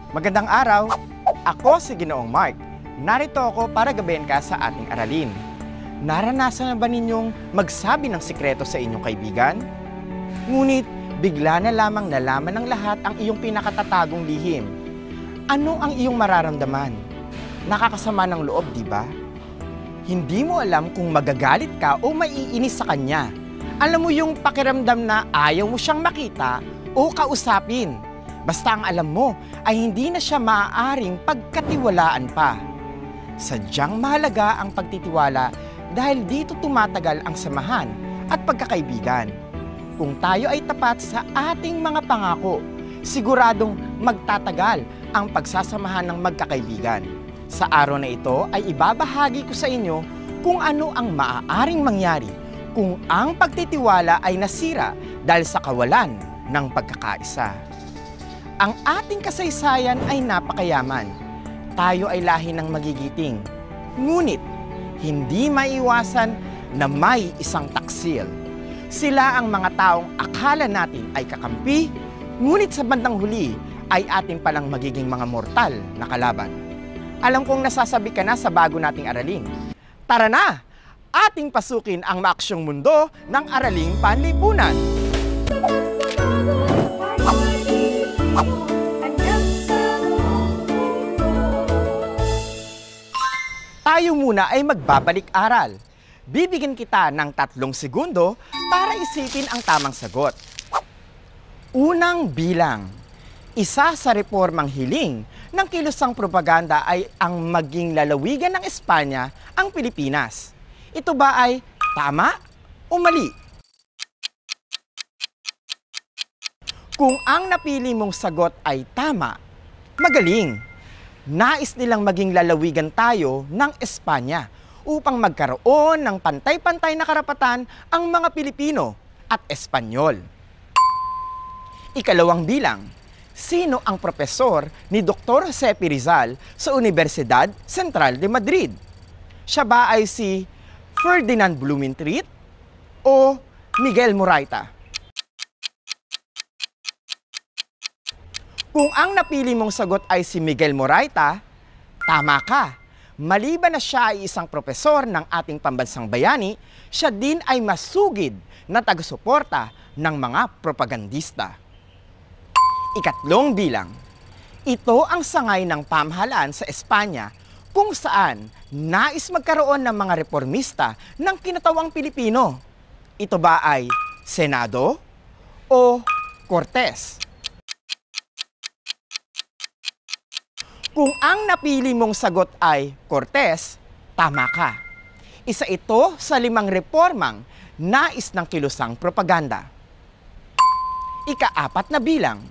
Magandang araw! Ako si Ginoong Mark. Narito ako para gabayan ka sa ating aralin. Naranasan na ba ninyong magsabi ng sikreto sa inyong kaibigan? Ngunit bigla na lamang nalaman ng lahat ang iyong pinakatatagong lihim. Ano ang iyong mararamdaman? Nakakasama ng loob, di ba? Hindi mo alam kung magagalit ka o maiinis sa kanya. Alam mo yung pakiramdam na ayaw mo siyang makita o kausapin. Basta ang alam mo ay hindi na siya maaaring pagkatiwalaan pa. Sadyang mahalaga ang pagtitiwala dahil dito tumatagal ang samahan at pagkakaibigan. Kung tayo ay tapat sa ating mga pangako, siguradong magtatagal ang pagsasamahan ng magkakaibigan. Sa araw na ito ay ibabahagi ko sa inyo kung ano ang maaaring mangyari kung ang pagtitiwala ay nasira dahil sa kawalan ng pagkakaisa. Ang ating kasaysayan ay napakayaman. Tayo ay lahi ng magigiting. Ngunit, hindi maiwasan na may isang taksil. Sila ang mga taong akala natin ay kakampi, ngunit sa bandang huli ay ating palang magiging mga mortal na kalaban. Alam kong nasasabi ka na sa bago nating aralin. Tara na! Ating pasukin ang maaksyong mundo ng Araling Panlipunan. Tayo muna ay magbabalik-aral. Bibigyan kita ng 3 segundo para isipin ang tamang sagot. Unang bilang. Isa sa reformang hiling ng kilusang propaganda ay ang maging lalawigan ng Espanya ang Pilipinas. Ito ba ay tama o mali? Kung ang napili mong sagot ay tama, magaling! Nais nilang maging lalawigan tayo ng Espanya upang magkaroon ng pantay-pantay na karapatan ang mga Pilipino at Espanyol. Ikalawang bilang, sino ang propesor ni Dr. Jose P. Rizal sa Universidad Central de Madrid? Siya ba ay si Ferdinand Blumentritt o Miguel Moraita? Kung ang napili mong sagot ay si Miguel Moraita, tama ka. Maliban na siya ay isang propesor ng ating pambansang bayani, siya din ay masugid na taga-suporta ng mga propagandista. Ikatlong bilang, ito ang sangay ng pamahalaan sa Espanya kung saan nais magkaroon ng mga reformista ng kinatawang Pilipino. Ito ba ay Senado o Cortes? Kung ang napili mong sagot ay Cortes, tama ka. Isa ito sa 5 reformang nais ng kilusang propaganda. Ika-4 na bilang,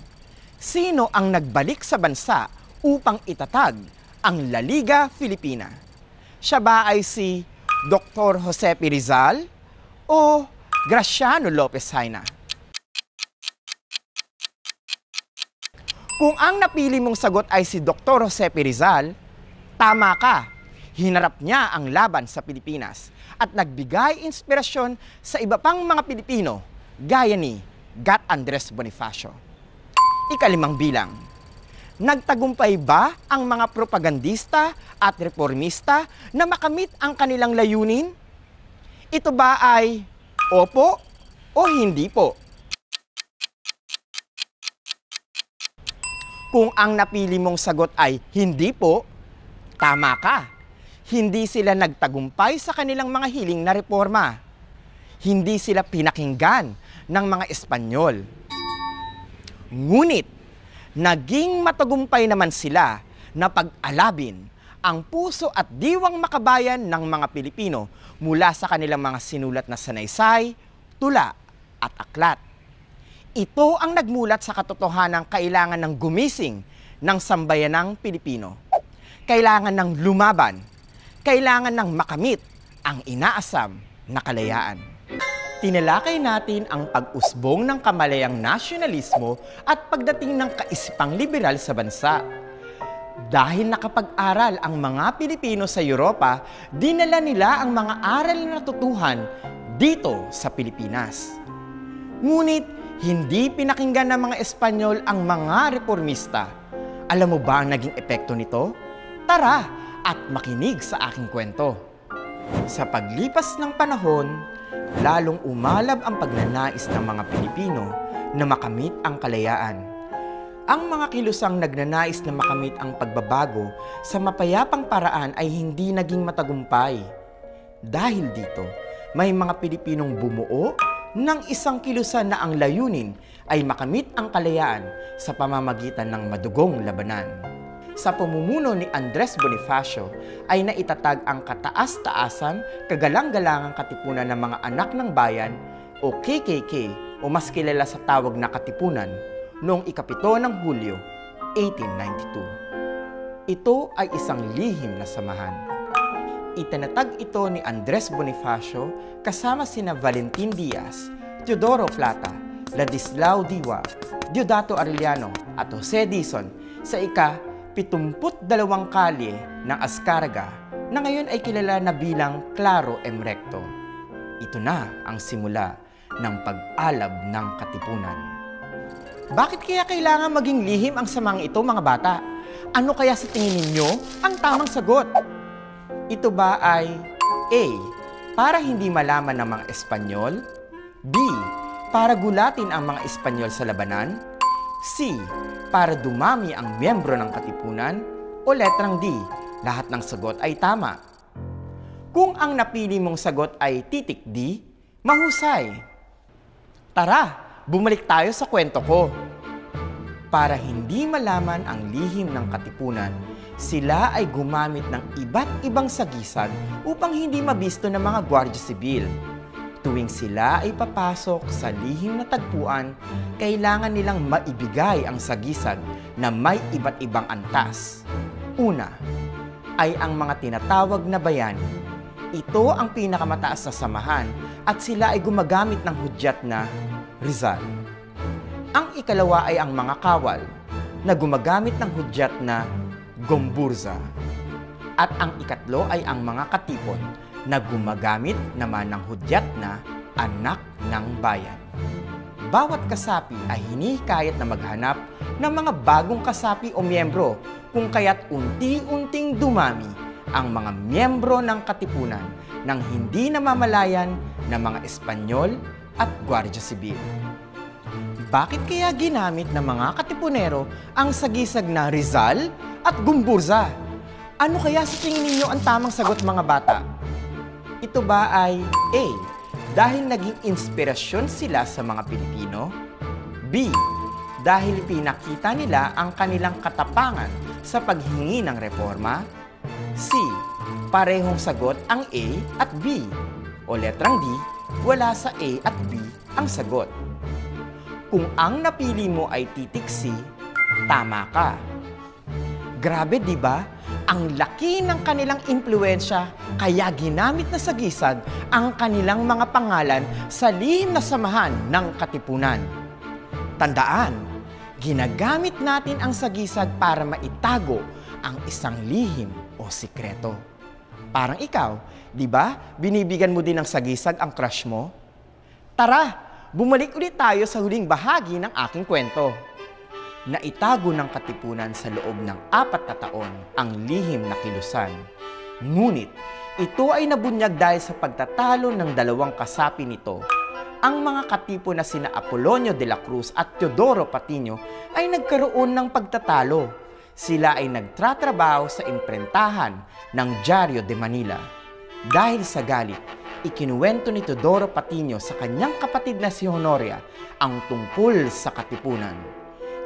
sino ang nagbalik sa bansa upang itatag ang La Liga Filipina? Siya ba ay si Dr. Jose P. Rizal o Graciano Lopez Haina? Kung ang napili mong sagot ay si Dr. Jose P. Rizal, tama ka. Hinarap niya ang laban sa Pilipinas at nagbigay inspirasyon sa iba pang mga Pilipino gaya ni Gat Andres Bonifacio. Ika-5 bilang, nagtagumpay ba ang mga propagandista at reformista na makamit ang kanilang layunin? Ito ba ay opo o hindi po? Kung ang napili mong sagot ay hindi po, tama ka. Hindi sila nagtagumpay sa kanilang mga hiling na reforma. Hindi sila pinakinggan ng mga Espanyol. Ngunit, naging matagumpay naman sila na pag-alabin ang puso at diwang makabayan ng mga Pilipino mula sa kanilang mga sinulat na sanaysay, tula at aklat. Ito ang nagmulat sa katotohanang kailangan ng gumising ng sambayanang Pilipino. Kailangan ng lumaban. Kailangan ng makamit ang inaasam na kalayaan. Tinalakay natin ang pag-usbong ng kamalayang nasyonalismo at pagdating ng kaisipang liberal sa bansa. Dahil nakapag-aral ang mga Pilipino sa Europa, dinala nila ang mga aral na natutuhan dito sa Pilipinas. Ngunit, hindi pinakinggan ng mga Espanyol ang mga reformista. Alam mo ba ang naging epekto nito? Tara at makinig sa aking kwento. Sa paglipas ng panahon, lalong umalab ang pagnanais ng mga Pilipino na makamit ang kalayaan. Ang mga kilusang nagnanais na makamit ang pagbabago sa mapayapang paraan ay hindi naging matagumpay. Dahil dito, may mga Pilipinong bumuo ng isang kilusan na ang layunin ay makamit ang kalayaan sa pamamagitan ng madugong labanan. Sa pamumuno ni Andres Bonifacio ay naitatag ang Kataas-Taasan Kagalang-galangang Katipunan ng mga Anak ng Bayan o KKK o mas kilala sa tawag na Katipunan noong 7 ng Hulyo, 1892. Ito ay isang lihim na samahan. Itinatag ito ni Andres Bonifacio kasama sina Valentin Diaz, Teodoro Plata, Ladislao Diwa, Diodato Arellano at Jose Dizon sa ika-72 kalye ng Azcárraga na ngayon ay kilala na bilang Claro M. Recto. Ito na ang simula ng pag-alab ng Katipunan. Bakit kaya kailangan maging lihim ang samang ito, mga bata? Ano kaya sa tingin ninyo ang tamang sagot? Ito ba ay A. Para hindi malaman ng mga Espanyol? B. Para gulatin ang mga Espanyol sa labanan? C. Para dumami ang miyembro ng Katipunan? O letrang D. Lahat ng sagot ay tama. Kung ang napili mong sagot ay titik D, mahusay. Tara, bumalik tayo sa kwento ko. Para hindi malaman ang lihim ng Katipunan, sila ay gumamit ng iba't ibang sagisag upang hindi mabisto ng mga Gwardiya Sibil. Tuwing sila ay papasok sa lihim na tagpuan, kailangan nilang maibigay ang sagisag na may iba't ibang antas. Una, ay ang mga tinatawag na bayani. Ito ang pinakamataas na samahan at sila ay gumagamit ng hudyat na Rizal. Ang ikalawa ay ang mga kawal na gumagamit ng hudyat na Gomburza. At ang ikatlo ay ang mga katipon na gumagamit naman ng hudyat na Anak ng Bayan. Bawat kasapi ay hinihikayat na maghanap ng mga bagong kasapi o miyembro kung kaya't unti-unting dumami ang mga miyembro ng Katipunan ng hindi namamalayan ng mga Espanyol at Gwardiya Sibil. Bakit kaya ginamit ng mga Katipunero ang sagisag na Rizal at Gomburza? Ano kaya sa tingin ninyo ang tamang sagot, mga bata? Ito ba ay A. Dahil naging inspirasyon sila sa mga Pilipino? B. Dahil pinakita nila ang kanilang katapangan sa paghingi ng reforma? C. Parehong sagot ang A at B. O letrang D, wala sa A at B ang sagot. Kung ang napili mo ay titik C, tama ka. Grabe, di ba? Ang laki ng kanilang impluwensya kaya ginamit na sagisag ang kanilang mga pangalan sa lihim na samahan ng Katipunan. Tandaan, ginagamit natin ang sagisag para maitago ang isang lihim o sikreto. Parang ikaw, di ba? Binibigyan mo din ng sagisag ang crush mo? Tara! Bumalik ulit tayo sa huling bahagi ng aking kwento. Naitago ng Katipunan sa loob ng 4 na taon ang lihim na kilusan. Ngunit, ito ay nabunyag dahil sa pagtatalo ng 2 kasapi nito. Ang mga katipo na sina Apolonio de la Cruz at Teodoro Patiño ay nagkaroon ng pagtatalo. Sila ay nagtratrabaho sa imprentahan ng Diario de Manila. Dahil sa galit, ikinuwento ni Teodoro Patiño sa kanyang kapatid na si Honoria ang tungkol sa Katipunan.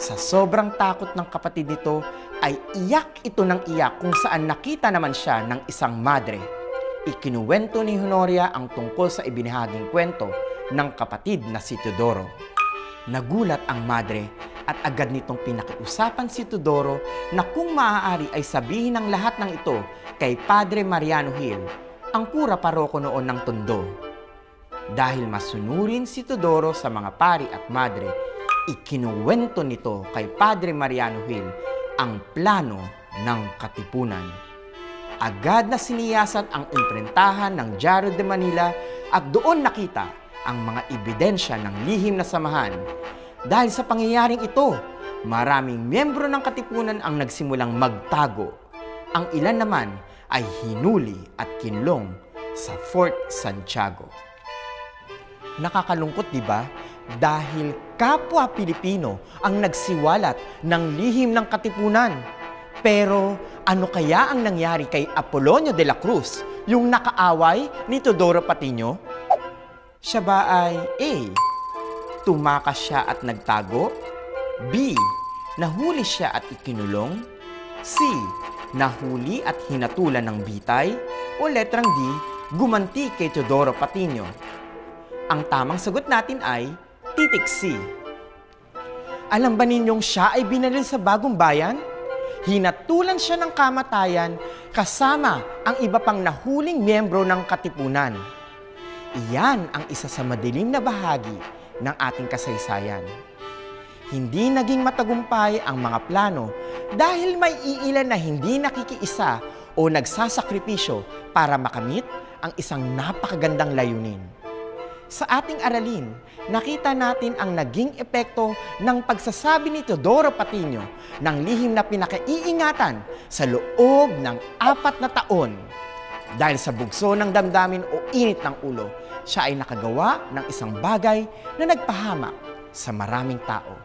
Sa sobrang takot ng kapatid nito ay iyak ito ng iyak kung saan nakita naman siya ng isang madre. Ikinuwento ni Honoria ang tungkol sa ibinahaging kwento ng kapatid na si Teodoro. Nagulat ang madre at agad nitong pinakiusapan si Teodoro na kung maaari ay sabihin ang lahat ng ito kay Padre Mariano Gil, ang kura paroko noon ng Tondo. Dahil masunurin si Teodoro sa mga pari at madre, ikinuwento nito kay Padre Mariano Gil ang plano ng Katipunan. Agad na siniyasat ang imprentahan ng Diario de Manila at doon nakita ang mga ebidensya ng lihim na samahan. Dahil sa pangyayaring ito, maraming miyembro ng Katipunan ang nagsimulang magtago. Ang ilan naman ay hinuli at kinlong sa Fort Santiago. Nakakalungkot, di ba? Dahil kapwa Pilipino ang nagsiwalat ng lihim ng Katipunan. Pero ano kaya ang nangyari kay Apolonio de la Cruz, yung nakaaway ni Teodoro Patiño? Siya ba ay A. Tumakas siya at nagtago? B. Nahuli siya at ikinulong? C. Nahuli at hinatulan ng bitay? O letrang D. Gumanti kay Teodoro Patiño? Ang tamang sagot natin ay titik C. Alam ba ninyong siya ay binaril sa Bagong Bayan? Hinatulan siya ng kamatayan kasama ang iba pang nahuling miyembro ng Katipunan. Iyan ang isa sa madilim na bahagi ng ating kasaysayan. Hindi naging matagumpay ang mga plano dahil may iilan na hindi nakikiisa o nagsasakripisyo para makamit ang isang napakagandang layunin. Sa ating aralin, nakita natin ang naging epekto ng pagsasabi ni Teodoro Patiño ng lihim na pinakaiingatan sa loob ng 4 na taon. Dahil sa bugso ng damdamin o init ng ulo, siya ay nakagawa ng isang bagay na nagpahamak sa maraming tao.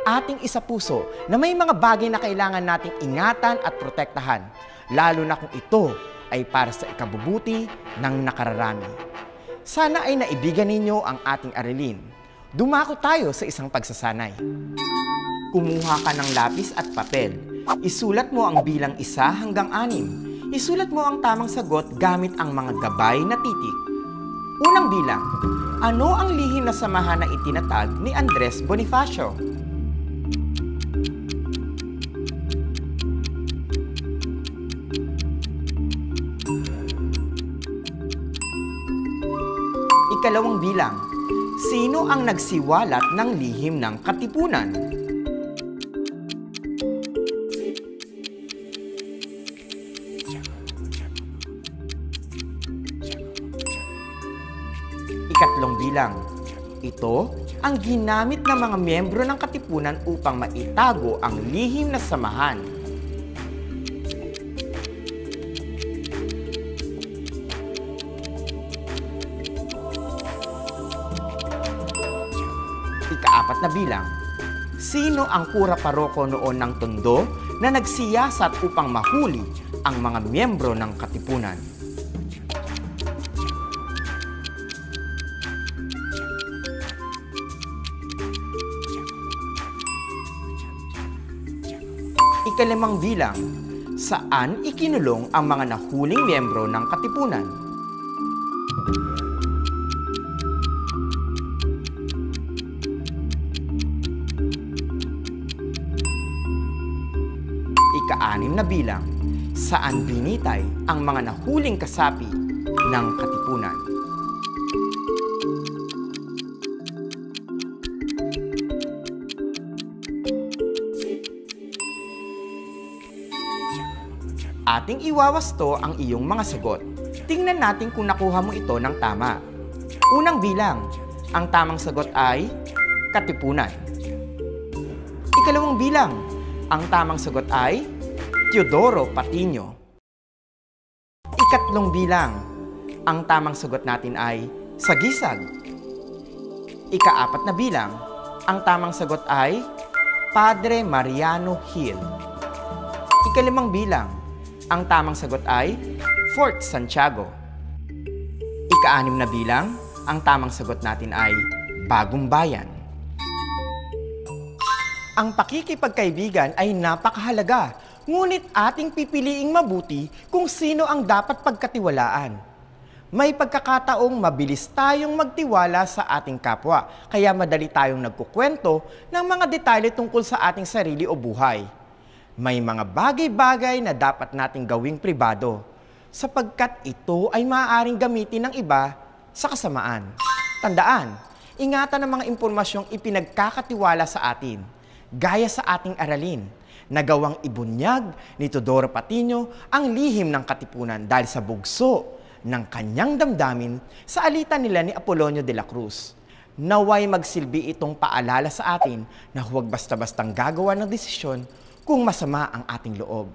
Ating isapuso na may mga bagay na kailangan nating ingatan at protektahan, lalo na kung ito ay para sa ikabubuti ng nakararami. Sana ay naibigan ninyo ang ating aralin. Dumako tayo sa isang pagsasanay. Kumuha ka ng lapis at papel. Isulat mo ang bilang 1 hanggang 6. Isulat mo ang tamang sagot gamit ang mga gabay na titik. Unang bilang, ano ang lihim na samahan na itinatag ni Andres Bonifacio? Ikalawang bilang, sino ang nagsiwalat ng lihim ng Katipunan? Ikatlong bilang, ito ang ginamit ng mga miyembro ng Katipunan upang maitago ang lihim na samahan. Ika-4 na bilang, sino ang kura paroko noon ng Tondo na nagsiyasat upang mahuli ang mga miyembro ng Katipunan? Ika-5 bilang, saan ikinulong ang mga nahuling miyembro ng Katipunan? Ika-6 na bilang, saan binitay ang mga nahuling kasapi ng Katipunan? Ating iwawasto ang iyong mga sagot. Tingnan natin kung nakuha mo ito ng tama. Unang bilang, ang tamang sagot ay Katipunan. Ikalawang bilang, ang tamang sagot ay Teodoro Patiño. Ikatlong bilang, ang tamang sagot natin ay Sagisag. Ika-4 na bilang, ang tamang sagot ay Padre Mariano Gil. Ika-5 bilang, ang tamang sagot ay Fort Santiago. Ika-6 na bilang, ang tamang sagot natin ay Bagong Bayan. Ang pakikipagkaibigan ay napakahalaga, ngunit ating pipiliing mabuti kung sino ang dapat pagkatiwalaan. May pagkakataong mabilis tayong magtiwala sa ating kapwa, kaya madali tayong nagkukwento ng mga detalye tungkol sa ating sarili o buhay. May mga bagay-bagay na dapat nating gawing pribado, sapagkat ito ay maaaring gamitin ng iba sa kasamaan. Tandaan, ingatan ang mga impormasyong ipinagkakatiwala sa atin, gaya sa ating aralin, na gawang ibunyag ni Teodoro Patiño ang lihim ng Katipunan dahil sa bugso ng kanyang damdamin sa alitan nila ni Apolonio de la Cruz. Naway magsilbi itong paalala sa atin na huwag basta-bastang gagawa ng desisyon kung masama ang ating loob.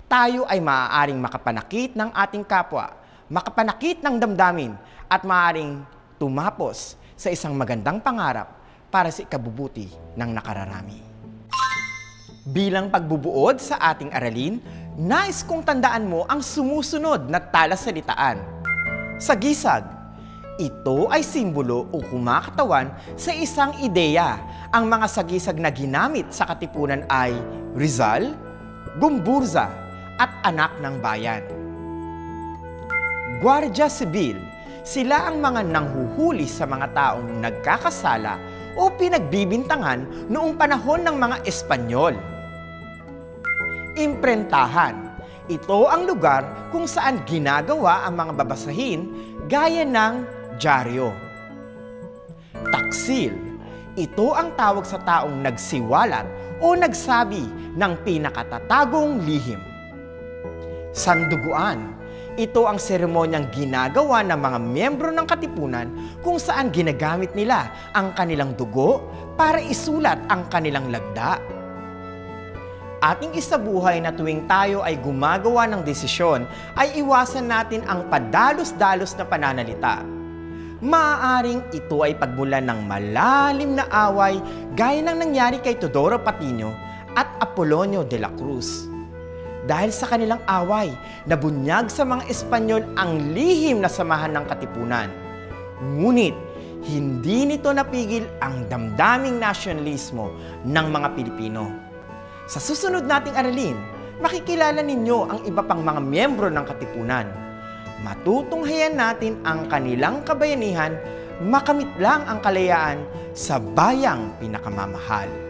Tayo ay maaaring makapanakit ng ating kapwa, makapanakit ng damdamin, at maaaring tumapos sa isang magandang pangarap para sa ikabubuti ng nakararami. Bilang pagbubuod sa ating aralin, nais kong tandaan mo ang sumusunod na talasalitaan. Sagisag. Ito ay simbolo o kumakatawan sa isang ideya. Ang mga sagisag na ginamit sa katipunan ay Rizal, Gumburza, at anak ng bayan. Guardia Sibil, sila ang mga nanghuhuli sa mga taong nagkakasala o pinagbibintangan noong panahon ng mga Espanyol. Imprentahan, ito ang lugar kung saan ginagawa ang mga babasahin gaya ng dyaryo. Taksil, ito ang tawag sa taong nagsiwalat o nagsabi ng pinakatatagong lihim. Sanduguan, ito ang seremonyang ginagawa ng mga miyembro ng katipunan kung saan ginagamit nila ang kanilang dugo para isulat ang kanilang lagda. Ating isabuhay na tuwing tayo ay gumagawa ng desisyon ay iwasan natin ang padalos-dalos na pananalita. Maaaring ito ay pagmulan ng malalim na away gaya ng nangyari kay Teodoro Patino at Apolonio de la Cruz. Dahil sa kanilang away, nabunyag sa mga Espanyol ang lihim na samahan ng katipunan. Ngunit, hindi nito napigil ang damdaming nasyonalismo ng mga Pilipino. Sa susunod nating aralin, makikilala ninyo ang iba pang mga miyembro ng katipunan. Matutunghayan natin ang kanilang kabayanihan, makamit lang ang kalayaan sa bayang pinakamamahal.